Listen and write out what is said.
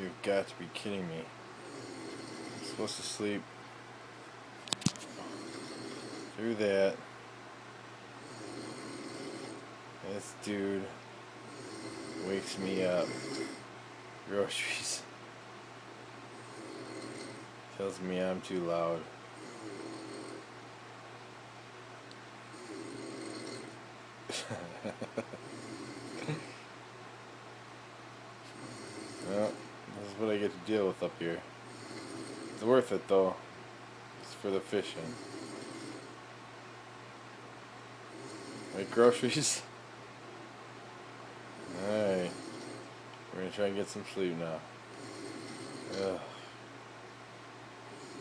You've got to be kidding me. I'm supposed to sleep through that. This dude wakes me up. Groceries. Tells me I'm too loud. Well, this is what I get to deal with up here. It's worth it though. It's for the fishing. Right, groceries? Alright. We're gonna try and get some sleep now. Ugh.